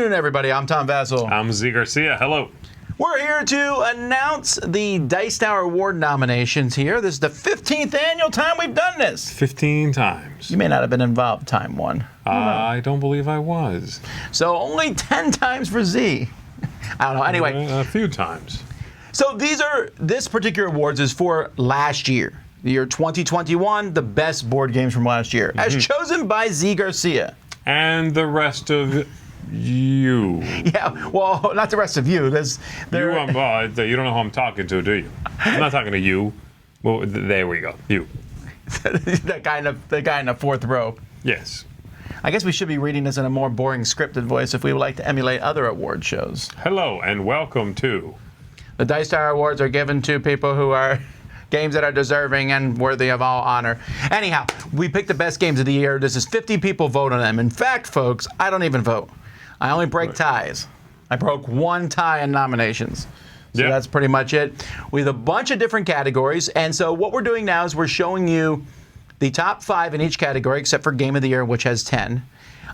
afternoon, everybody. I'm Tom Vasel. I'm Zee Garcia. Hello. We're here to announce the Dice Tower Award nominations here. This is the 15th annual time we've done this. 15 times. You may not have been involved time one. I don't believe I was. So only 10 times for Z. I don't know. Anyway. A few times. So this particular awards is for last year. The year 2021, the best board games from last year, as chosen by Zee Garcia. And the rest of you. Yeah, well, not the rest of you. You don't know who I'm talking to, do you? I'm not talking to you. Well, there we go. You. the guy in the fourth row. Yes. I guess we should be reading this in a more boring scripted voice if we would like to emulate other award shows. Hello and welcome to... The Dice Tower Awards are given to people who are games that are deserving and worthy of all honor. Anyhow, we picked the best games of the year. This is 50 people vote on them. In fact, folks, I don't even vote. I only break ties. I broke one tie in nominations. So that's pretty much it. We have a bunch of different categories. And so what we're doing now is we're showing you the top 5 in each category, except for Game of the Year, which has 10.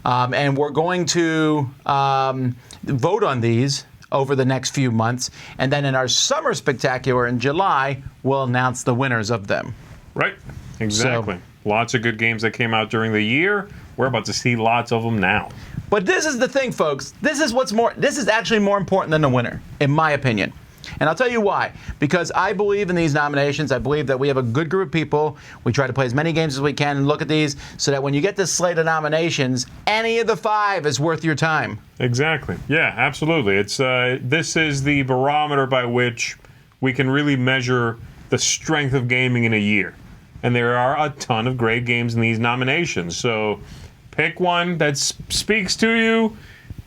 And we're going to vote on these over the next few months. And then in our Summer Spectacular in July, we'll announce the winners of them. Right. Exactly. So, lots of good games that came out during the year. We're about to see lots of them now. But this is the thing, folks. This is actually more important than the winner, in my opinion. And I'll tell you why. Because I believe in these nominations. I believe that we have a good group of people. We try to play as many games as we can and look at these so that when you get this slate of nominations, any of the 5 is worth your time. Exactly. Yeah, absolutely. It's this is the barometer by which we can really measure the strength of gaming in a year. And there are a ton of great games in these nominations. So pick one that speaks to you.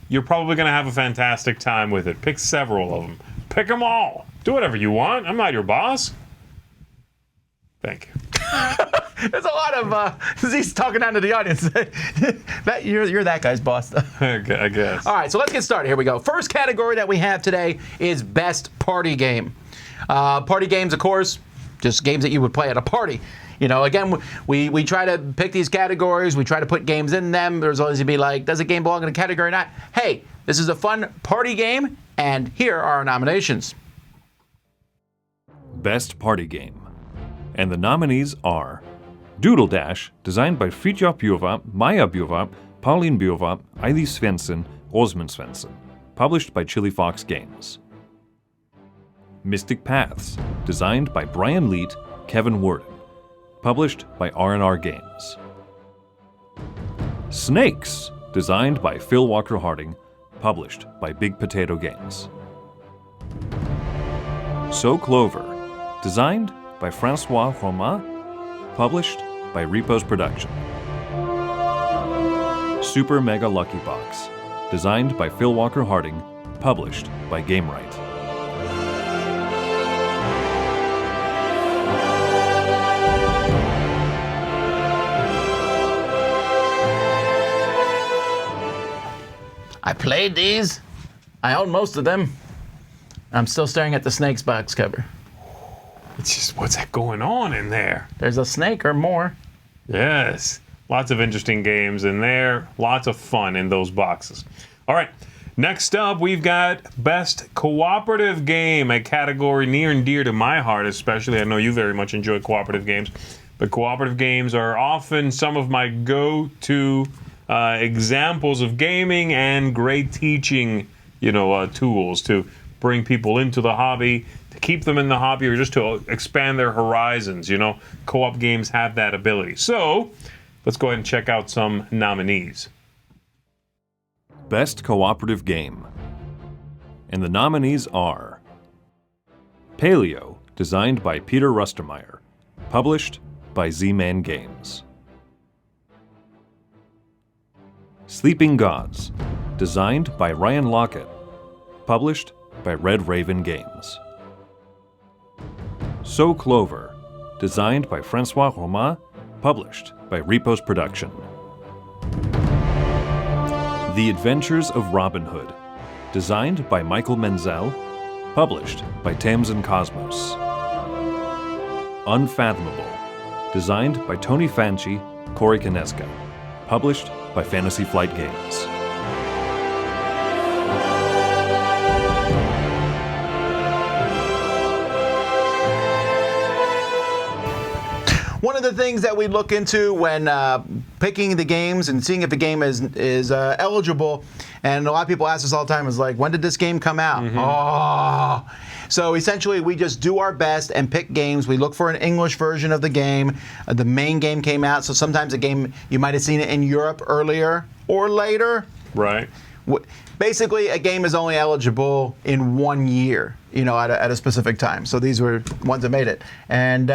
You're probably going to have a fantastic time with it. Pick several of them. Pick them all. Do whatever you want. I'm not your boss. Thank you. There's a lot of Zee's talking down to the audience. You're that guy's boss, though. I guess. All right, so let's get started. Here we go. First category that we have today is Best Party Game. Party games, of course, just games that you would play at a party. You know, again, we try to pick these categories. We try to put games in them. There's always going to be like, does a game belong in a category or not? Hey, this is a fun party game, and here are our nominations. Best Party Game. And the nominees are Doodle Dash, designed by Fritjof Bjurva, Maja Bjurva, Pauline Bjurva, Eili Svensson, Osmund Svensson. Published by Chili Fox Games. Mystic Paths, designed by Brian Leet, Kevin Worden. Published by R&R Games. Snakes, designed by Phil Walker Harding. Published by Big Potato Games. So Clover, designed by Francois Romain. Published by Repos Production. Super Mega Lucky Box, designed by Phil Walker Harding. Published by Gamewright. I played these. I own most of them. I'm still staring at the Snakes box cover. It's just, what's that going on in there? There's a snake or more. Yes. Lots of interesting games in there. Lots of fun in those boxes. All right. Next up, we've got Best Cooperative Game, a category near and dear to my heart, especially. I know you very much enjoy cooperative games. But cooperative games are often some of my go-to examples of gaming and great teaching, tools to bring people into the hobby, to keep them in the hobby, or just to expand their horizons. Co-op games have that ability. So let's go ahead and check out some nominees. Best Cooperative Game. And the nominees are Paleo, designed by Peter Rustermeyer. Published by Z-Man Games. Sleeping Gods, designed by Ryan Lockett. Published by Red Raven Games. So Clover, designed by Francois Romain. Published by Repos Production. The Adventures of Robin Hood, designed by Michael Menzel. Published by Thames and Cosmos. Unfathomable, designed by Tony Fanchi, Corey Kineska. Published by Fantasy Flight Games. of the things that we look into when picking the games and seeing if the game is eligible, and a lot of people ask us all the time, is like, when did this game come out? Oh. So essentially, we just do our best and pick games. We look for an English version of the game. The main game came out, so sometimes a game, you might have seen it in Europe earlier or later. Right. Basically, a game is only eligible in 1 year, at a specific time. So these were ones that made it. And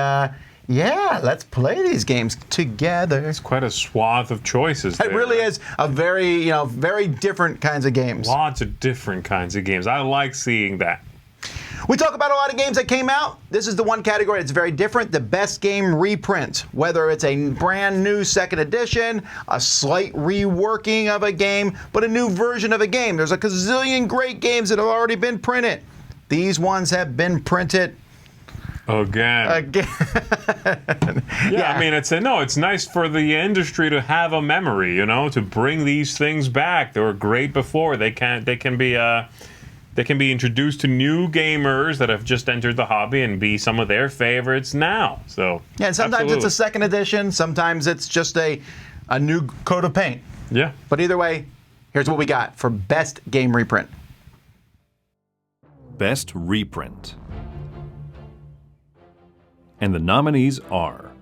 yeah, let's play these games together. It's quite a swath of choices there. It really is a very, very different kinds of games. Lots of different kinds of games. I like seeing that. We talk about a lot of games that came out. This is the one category that's very different, the best game reprint. Whether it's a brand new second edition, a slight reworking of a game, but a new version of a game. There's a gazillion great games that have already been printed. These ones have been printed again. Yeah, I mean, it's nice for the industry to have a memory, to bring these things back. They were great before. They can be introduced to new gamers that have just entered the hobby and be some of their favorites now. So yeah, and sometimes it's a second edition, sometimes it's just a new coat of paint. Yeah. But either way, here's what we got for best game reprint. Best Reprint. And the nominees are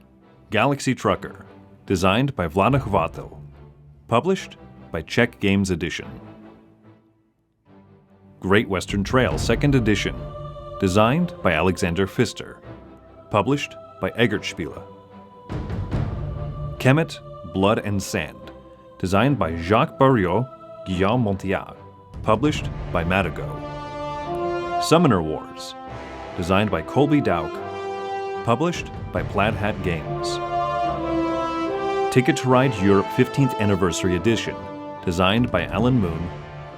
Galaxy Trucker, designed by Vlada Chvatil, published by Czech Games Edition. Great Western Trail 2nd Edition, designed by Alexander Pfister, published by Eggertspiele. Kemet, Blood and Sand, designed by Jacques Barriot, Guillaume Montiat, published by Madigo. Summoner Wars, designed by Colby Dauk, published by Plaid Hat Games. Ticket to Ride Europe 15th Anniversary Edition, designed by Alan Moon,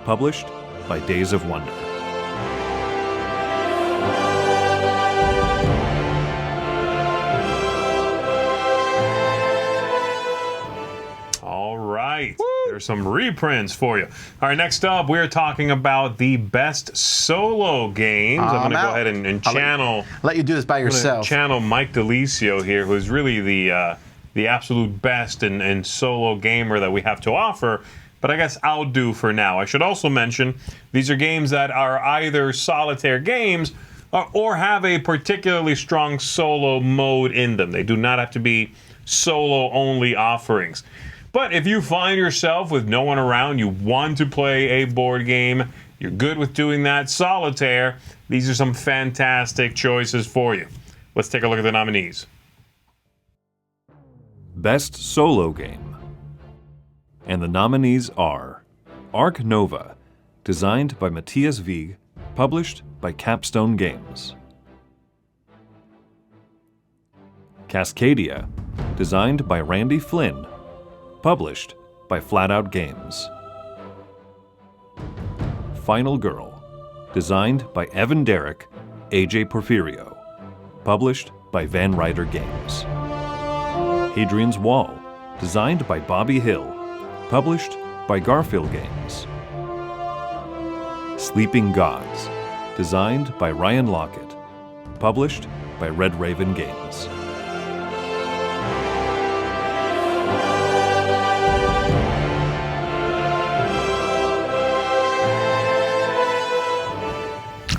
published by Days of Wonder. All right. There's some reprints for you. All right, next up, we're talking about the best solo games. I'm going to go ahead and channel... Let you do this by yourself. Channel Mike DeLisio here, who's really the absolute best and solo gamer that we have to offer. But I guess I'll do for now. I should also mention these are games that are either solitaire games or have a particularly strong solo mode in them. They do not have to be solo-only offerings. But if you find yourself with no one around, you want to play a board game, you're good with doing that solitaire, these are some fantastic choices for you. Let's take a look at the nominees. Best Solo Game. And the nominees are Ark Nova, designed by Matthias Wieg, published by Capstone Games. Cascadia, designed by Randy Flynn, published by Flatout Games. Final Girl, designed by Evan Derrick, AJ Porfirio, published by Van Ryder Games. Hadrian's Wall, designed by Bobby Hill, published by Garfield Games. Sleeping Gods, designed by Ryan Lockett, published by Red Raven Games.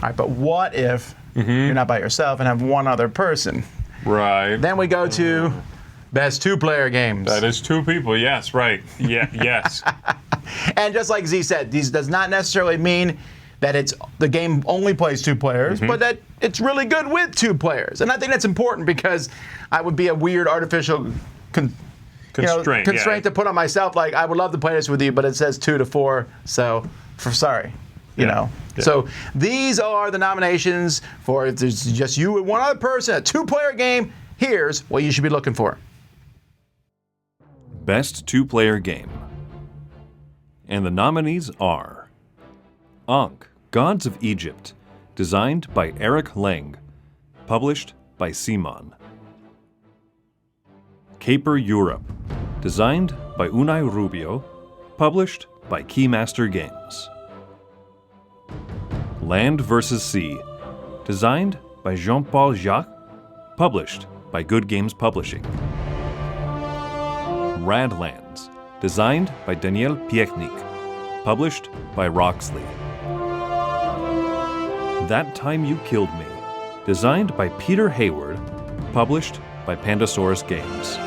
All right, but what if you're not by yourself and have one other person? Right. Then we go to best two-player games. That is two people, yes, right. Yeah, yes. And just like Z said, these does not necessarily mean that the game only plays two players, but that it's really good with two players. And I think that's important because I would be a weird artificial constraint to put on myself. Like, I would love to play this with you, but it says 2 to 4, so sorry. You know. Yeah. So these are the nominations for if there's just you and one other person, a two-player game. Here's what you should be looking for. Best Two-Player Game. And the nominees are Ankh, Gods of Egypt, designed by Eric Lang, published by Simon. Caper Europe, designed by Unai Rubio, published by Keymaster Games. Land vs. Sea, designed by Jean-Paul Jacques, published by Good Games Publishing. Radlands, designed by Daniel Piechnik, published by Roxley. That Time You Killed Me, designed by Peter Hayward, published by Pandasaurus Games.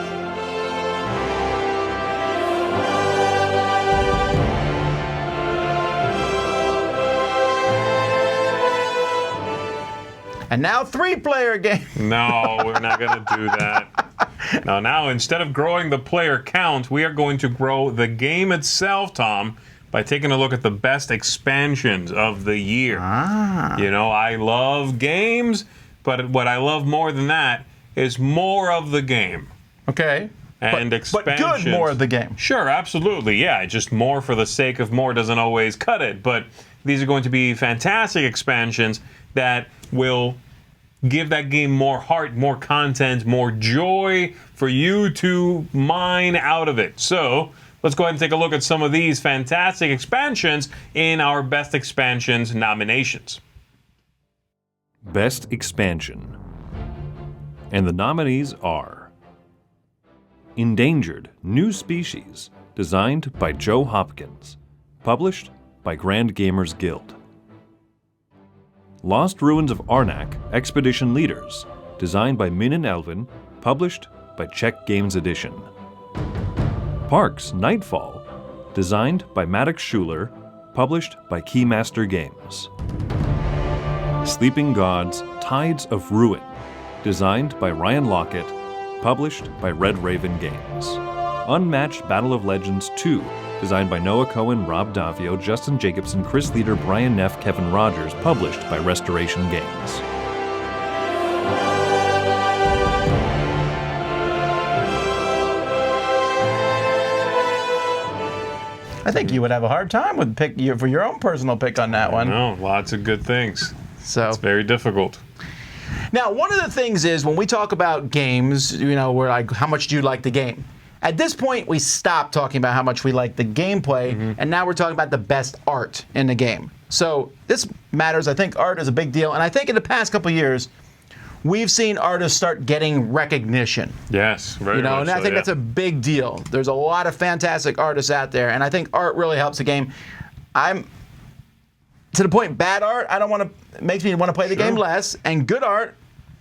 And now 3-player game. No, we're not going to do that. Now, instead of growing the player count, we are going to grow the game itself, Tom, by taking a look at the best expansions of the year. You know, I love games, but what I love more than that is more of the game. Okay. And but expansions. good more of the game. Sure, absolutely. Yeah, just more for the sake of more doesn't always cut it. But these are going to be fantastic expansions that will give that game more heart, more content, more joy for you to mine out of it. So let's go ahead and take a look at some of these fantastic expansions in our Best Expansions nominations. Best Expansion. And the nominees are Endangered New Species, designed by Joe Hopkins, published by Grand Gamers Guild. Lost Ruins of Arnak Expedition Leaders, designed by Min and Elvin, published by Czech Games Edition. Parks Nightfall, designed by Maddox Schuler, published by Keymaster Games. Sleeping Gods Tides of Ruin, designed by Ryan Lockett, published by Red Raven Games. Unmatched Battle of Legends 2, designed by Noah Cohen, Rob Davio, Justin Jacobson, Chris Leader, Brian Neff, Kevin Rogers, published by Restoration Games. I think you would have a hard time with for your own personal pick on that one. No, lots of good things. So It's very difficult. now, one of the things is when we talk about games, you know, we're like, how much do you like the game? At this point, we stopped talking about how much we like the gameplay, and now we're talking about the best art in the game. So this matters. I think art is a big deal, and I think in the past couple years, we've seen artists start getting recognition. Yes, very You know, much and I so, think yeah. that's a big deal. There's a lot of fantastic artists out there, and I think art really helps the game. I'm to the point, bad art, makes me want to play the game less, and good art,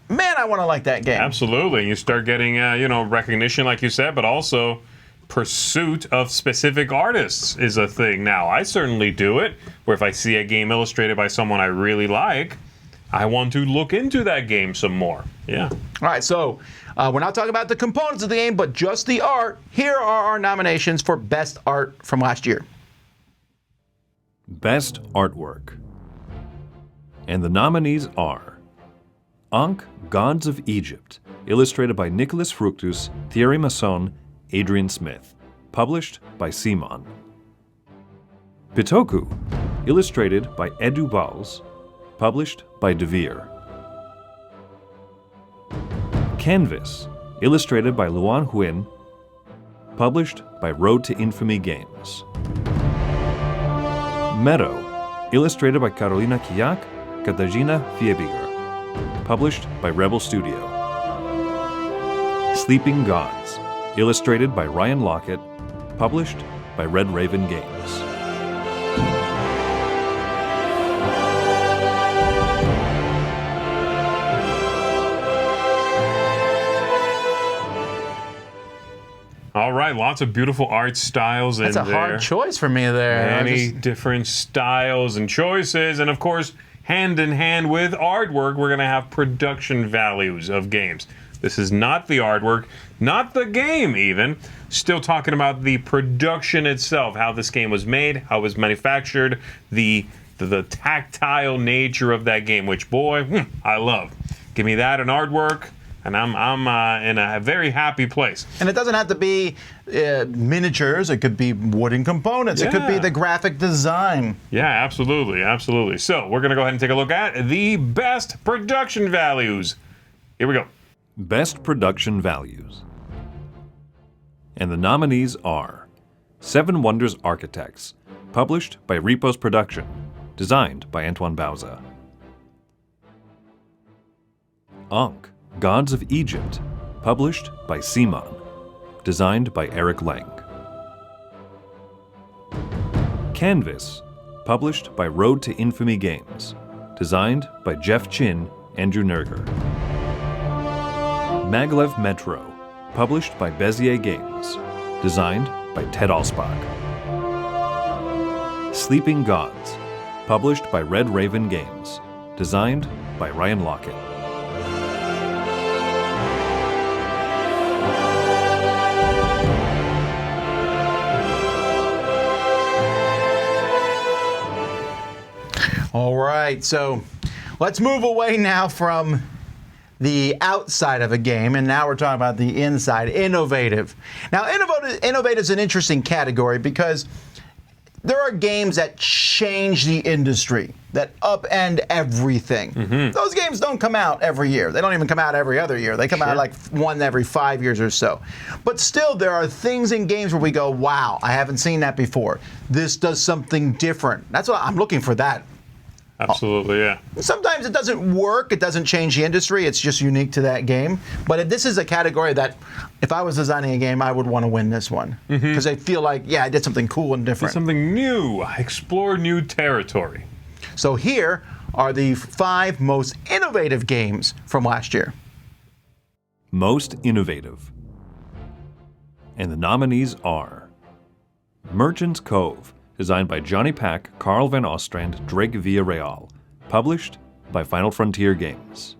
man, I want to like that game. Absolutely. You start getting, recognition, like you said, but also pursuit of specific artists is a thing now. I certainly do it, where if I see a game illustrated by someone I really like, I want to look into that game some more. Yeah. All right, so we're not talking about the components of the game, but just the art. Here are our nominations for best art from last year. Best Artwork. And the nominees are Ankh, Gods of Egypt, illustrated by Nicholas Fructus, Thierry Masson, Adrian Smith, published by Simon. Pitoku, illustrated by Edu Bals, published by Devere. Canvas, illustrated by Luan Huyn, published by Road to Infamy Games. Meadow, illustrated by Karolina Kijak, Katarzyna Fiebiger, published by Rebel Studio. Sleeping Gods, illustrated by Ryan Lockett, published by Red Raven Games. All right, lots of beautiful art styles That's in a there. hard choice for me there. Many different styles and choices, and of course, hand in hand with artwork, we're going to have production values of games. This is not the artwork, not the game even. Still talking about the production itself, how this game was made, how it was manufactured, the tactile nature of that game, which, boy, I love. Give me that and artwork, and I'm in a very happy place. And it doesn't have to be miniatures. It could be wooden components. It could be Yeah. the graphic design. Yeah, absolutely, absolutely. So we're going to go ahead and take a look at the best production values. Here we go. Best Production Values. And the nominees are Seven Wonders Architects, published by Repos Production, designed by Antoine Bauza. Ankh, Gods of Egypt, published by Simon, designed by Eric Lang. Canvas, published by Road to Infamy Games, designed by Jeff Chin, Andrew Nerger. Maglev Metro, published by Bezier Games, designed by Ted Alspach. Sleeping Gods, published by Red Raven Games, designed by Ryan Lockett. All right, so let's move away now from the outside of a game, and now we're talking about the inside, innovative. Now, innovative is an interesting category because there are games that change the industry, that upend everything. Those games don't come out every year. They don't even come out every other year. They come out like one every 5 years or so. But still, there are things in games where we go, wow, I haven't seen that before. This does something different. That's what I'm looking for, that. Absolutely, yeah. Sometimes it doesn't work. It doesn't change the industry. It's just unique to that game. But this is a category that, if I was designing a game, I would want to win this one. Because I feel like, yeah, I did something cool and different. Something new. Explore new territory. So here are the 5 most innovative games from last year. Most innovative. And the nominees are Merchant's Cove, designed by Johnny Pack, Carl Van Ostrand, Drake Villarreal, published by Final Frontier Games.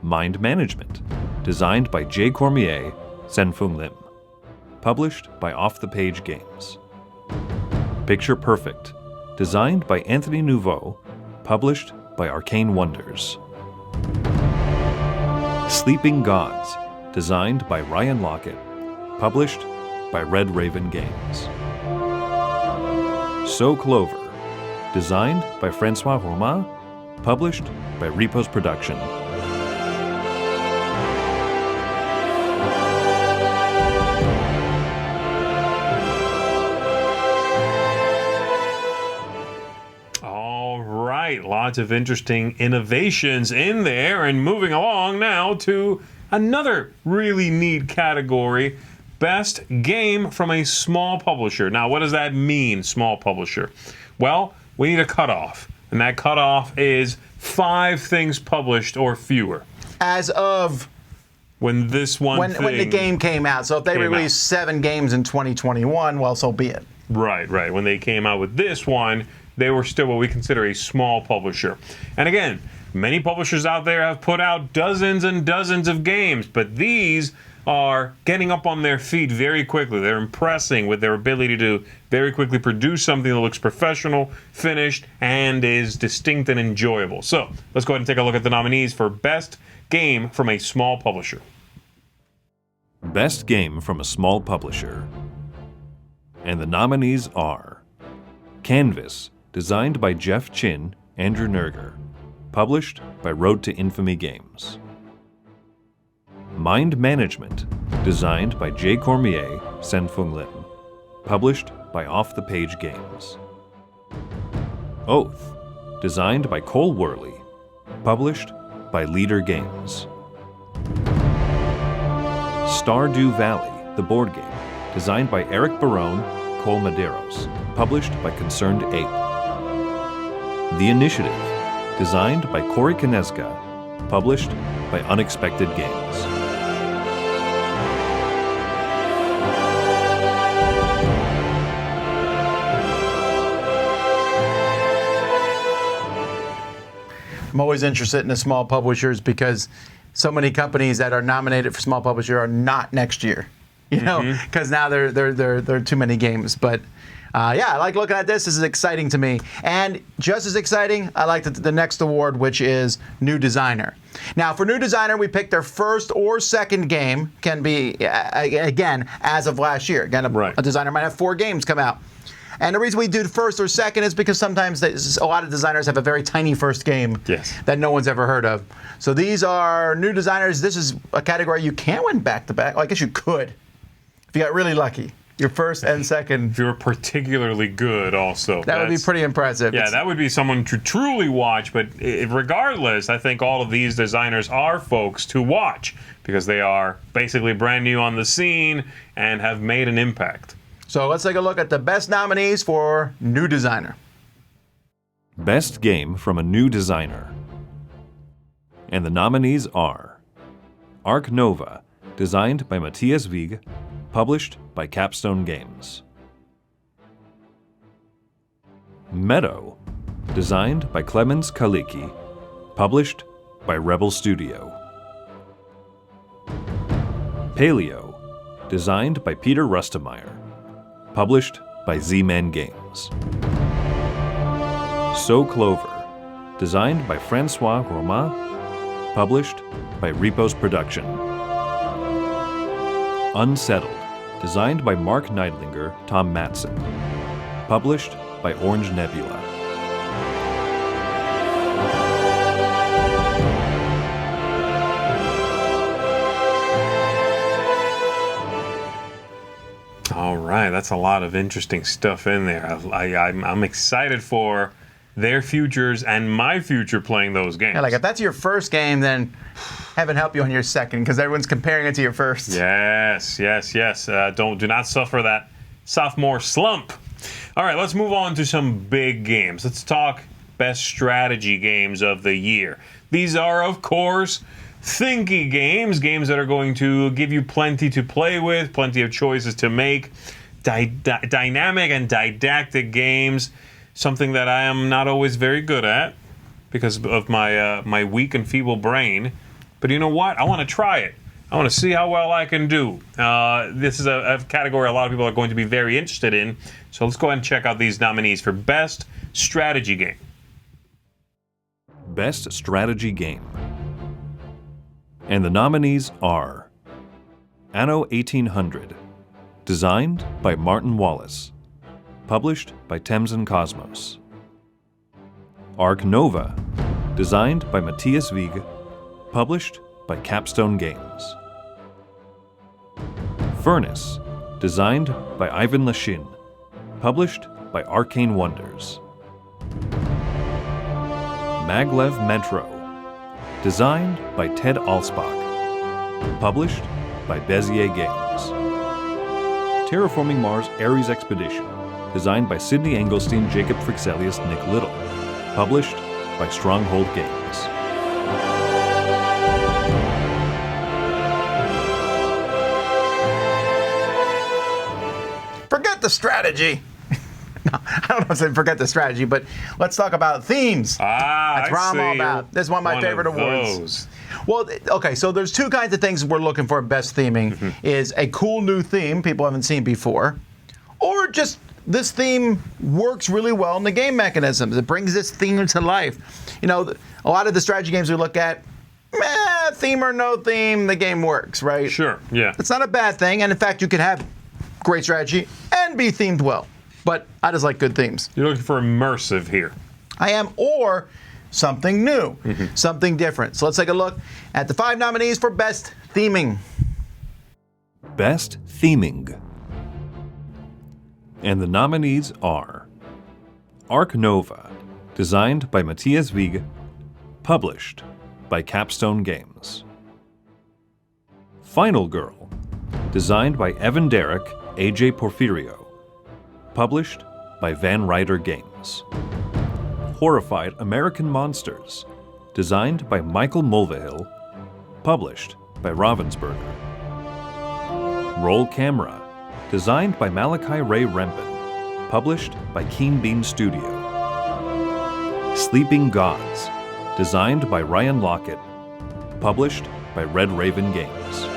Mind Management, designed by Jay Cormier, Sen-Fung Lim, published by Off the Page Games. Picture Perfect, designed by Anthony Nouveau, published by Arcane Wonders. Sleeping Gods, designed by Ryan Lockett, published by Red Raven Games. So Clover, designed by Francois Romain, published by Repos Production. All right, lots of interesting innovations in there, and moving along now to another really neat category. Best game from a small publisher. Now, what does that mean, small publisher? Well, we need a cutoff, and that cutoff is 5 things published or fewer. As of when this one when the game came out. So if they released 7 games in 2021, well, so be it. Right. When they came out with this one, they were still what we consider a small publisher. And again, many publishers out there have put out dozens and dozens of games, but these are getting up on their feet very quickly. They're impressing with their ability to very quickly produce something that looks professional, finished, and is distinct and enjoyable. So let's go ahead and take a look at the nominees for Best Game from a Small Publisher. Best Game from a Small Publisher. And the nominees are Canvas, designed by Jeff Chin, Andrew Nerger, published by Road to Infamy Games. Mind Management, designed by Jay Cormier, Sen-Fung Lim, published by Off the Page Games. Oath, designed by Cole Worley, published by Leader Games. Stardew Valley, the board game, designed by Eric Barone, Cole Medeiros, published by Concerned Ape. The Initiative, designed by Corey Kineska, published by Unexpected Games. I'm always interested in the small publishers because so many companies that are nominated for small publisher are not next year. You know, because now there are too many games. But yeah, I like looking at this. This is exciting to me. And just as exciting, I like the next award, which is New Designer. Now, for New Designer, we picked their first or second game. Can be, again, as of last year. Again, a designer might have 4 games come out. And the reason we do first or second is because sometimes a lot of designers have a very tiny first game that no one's ever heard of. So these are new designers. This is a category you can win back-to-back. Well, I guess you could if you got really lucky. your first and second. If you're particularly good, also. That would be pretty impressive. Yeah, that would be someone to truly watch. But regardless, I think all of these designers are folks to watch because they are basically brand new on the scene and have made an impact. So let's take a look at the best nominees for new designer. Best game from a new designer. And the nominees are Arc Nova, designed by Matthias Wieg, published by Capstone Games. Meadow, designed by Clemens Kaliki, published by Rebel Studio. Paleo, designed by Peter Rustemeyer, published by Z-Man Games. So Clover, designed by Francois Romain, published by Repos Production. Unsettled, designed by Mark Neidlinger, Tom Matson, published by Orange Nebula. All right, that's a lot of interesting stuff in there. I'm excited for their futures and my future playing those games. Yeah, like if that's your first game, then heaven help you on your second, because everyone's comparing it to your first. Yes. Do not suffer that sophomore slump. All right, let's move on to some big games. Let's talk best strategy games of the year. These are, of course, thinky games that are going to give you plenty to play with, plenty of choices to make, dynamic and didactic games, something that I am not always very good at because of my weak and feeble brain. But you know what? I want to try it. I want to see how well I can do. This is a category a lot of people are going to be very interested in. So let's go ahead and check out these nominees for Best Strategy Game. Best Strategy Game. And the nominees are Anno 1800, designed by Martin Wallace, published by Thames and Cosmos. Arc Nova, designed by Matthias Wieg, published by Capstone Games. Furnace, designed by Ivan Lashin, published by Arcane Wonders. Maglev Metro, designed by Ted Alspach, published by Bezier Games. Terraforming Mars Ares Expedition, designed by Sidney Engelstein, Jacob Frixelius, Nick Little, published by Stronghold Games. Forget the strategy. No, I don't know if I said forget the strategy, but let's talk about themes. That's what I'm all about. This is one of my favorite awards. Well, okay, so there's two kinds of things we're looking for in best theming. Is a cool new theme people haven't seen before, or just this theme works really well in the game mechanisms. It brings this theme to life. You know, a lot of the strategy games we look at, theme or no theme, the game works, right? Sure, yeah. It's not a bad thing, and in fact, you can have great strategy and be themed well. But I just like good themes. You're looking for immersive here. I am, or something new, something different. So let's take a look at the 5 nominees for Best Theming. Best Theming. And the nominees are Arc Nova, designed by Matthias Wieg, published by Capstone Games. Final Girl, designed by Evan Derrick, AJ Porfirio, published by Van Ryder Games. Horrified American Monsters, designed by Michael Mulvihill, published by Ravensburger. Roll Camera, designed by Malachi Ray Rempin, published by Keen Bean Studio. Sleeping Gods, designed by Ryan Lockett, published by Red Raven Games.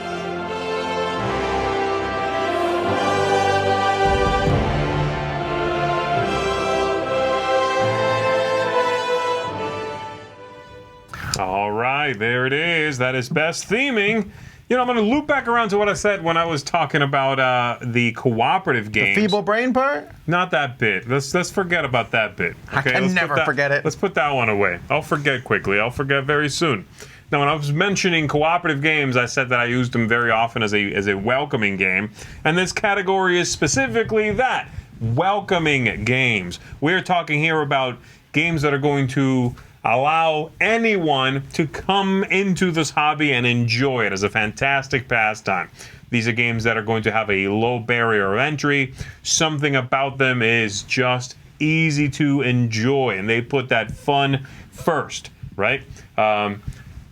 All right, there it is. That is best theming. You know, I'm going to loop back around to what I said when I was talking about the cooperative games. The feeble brain part? Not that bit. Let's forget about that bit. I can never forget it. Let's put that one away. I'll forget quickly. I'll forget very soon. Now, when I was mentioning cooperative games, I said that I used them very often as a welcoming game. And this category is specifically that, welcoming games. We're talking here about games that are going to allow anyone to come into this hobby and enjoy it as a fantastic pastime. These are games that are going to have a low barrier of entry. Something about them is just easy to enjoy, and they put that fun first, right?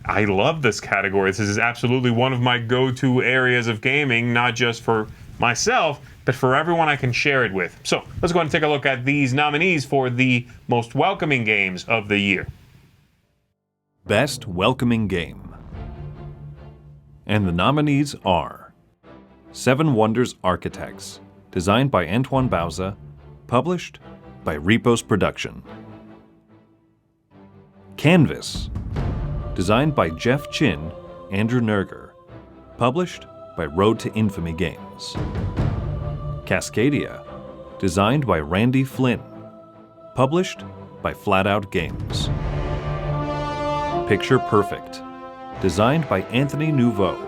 I love this category. This is absolutely one of my go-to areas of gaming, not just for myself, but for everyone I can share it with. So let's go ahead and take a look at these nominees for the most welcoming games of the year. Best Welcoming Game. And the nominees are Seven Wonders Architects, designed by Antoine Bauza, published by Repos Production. Canvas, designed by Jeff Chin, Andrew Nerger, published by Road to Infamy Games. Cascadia, designed by Randy Flynn, published by Flatout Games. Picture Perfect, designed by Anthony Nouveau,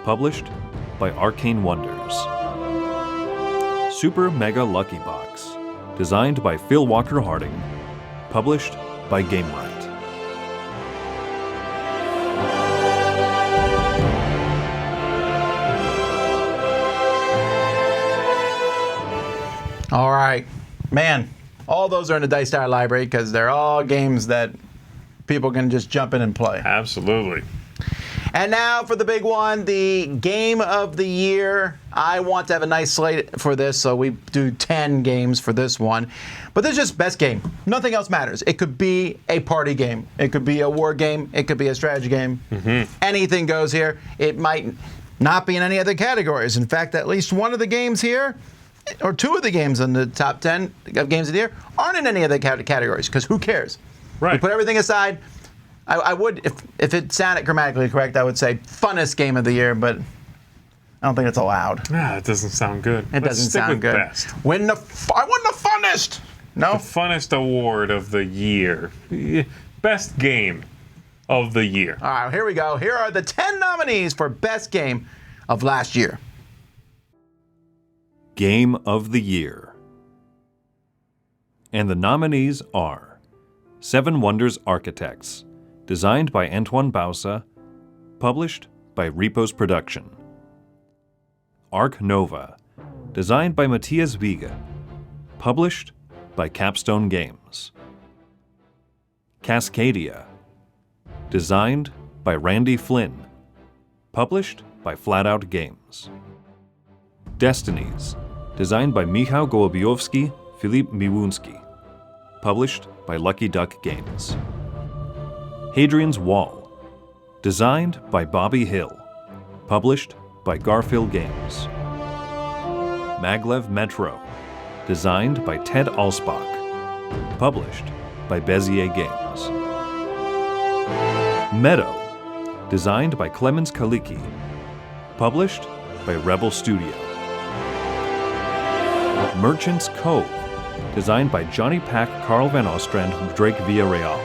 published by Arcane Wonders. Super Mega Lucky Box, designed by Phil Walker Harding, published by GameRight. All right, man, all those are in the Dice Tower library because they're all games that people can just jump in and play. Absolutely. And now for the big one, the Game of the Year. I want to have a nice slate for this, so we do 10 games for this one. But this is just best game. Nothing else matters. It could be a party game. It could be a war game. It could be a strategy game. Anything goes here. It might not be in any other categories. In fact, at least one of the games here, or two of the games in the top 10 of games of the year, aren't in any other categories, because who cares? Right. We put everything aside. I would, if it sounded grammatically correct, I would say funnest game of the year, but I don't think it's allowed. It doesn't sound good. It doesn't sound good. Best. I win the funnest. No. The funnest award of the year. Best game of the year. All right, here we go. Here are the 10 nominees for best game of last year. Game of the Year. And the nominees are Seven Wonders Architects, designed by Antoine Bauza, published by Repos Production. Arc Nova, designed by Matthias Wiege, published by Capstone Games. Cascadia, designed by Randy Flynn, published by Flatout Games. Destinies, designed by Michał Gołębiowski, Filip Miłunski, published by Lucky Duck Games. Hadrian's Wall, designed by Bobby Hill, published by Garfield Games. Maglev Metro, designed by Ted Alsbach, published by Bezier Games. Meadow, designed by Clemens Kaliki, published by Rebel Studio. Merchant's Cove, designed by Johnny Pack, Carl Van Ostrand, Drake Villarreal,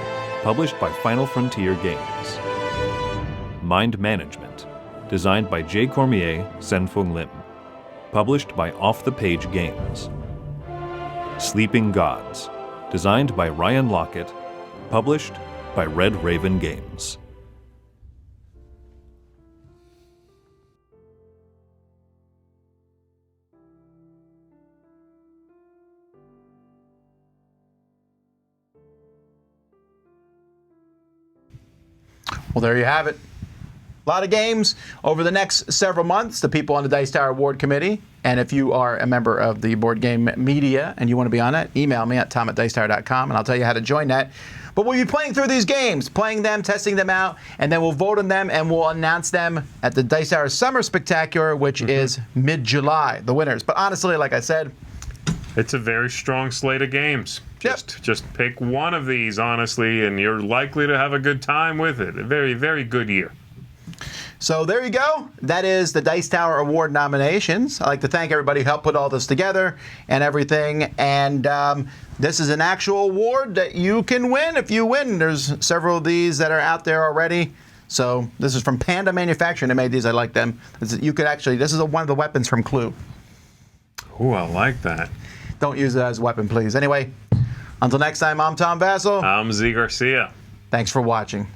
published by Final Frontier Games. Mind Management, designed by J. Cormier, Senfung Lim, published by Off the Page Games. Sleeping Gods, designed by Ryan Lockett, published by Red Raven Games. Well, there you have it. A lot of games over the next several months. The people on the Dice Tower Award Committee, and if you are a member of the board game media and you want to be on that, email me at tom@dicetower.com and I'll tell you how to join that. But we'll be playing through these games, playing them, testing them out, and then we'll vote on them and we'll announce them at the Dice Tower Summer Spectacular, which is mid-July, the winners. But honestly, like I said, it's a very strong slate of games. Yep. Just pick one of these, honestly, and you're likely to have a good time with it. A very, very good year. So there you go. That is the Dice Tower Award nominations. I'd like to thank everybody who helped put all this together and everything. And this is an actual award that you can win if you win. There's several of these that are out there already. So this is from Panda Manufacturing. They made these. I like them. This is one of the weapons from Clue. Ooh, I like that. Don't use it as a weapon, please. Anyway, until next time, I'm Tom Vasel. I'm Zee Garcia. Thanks for watching.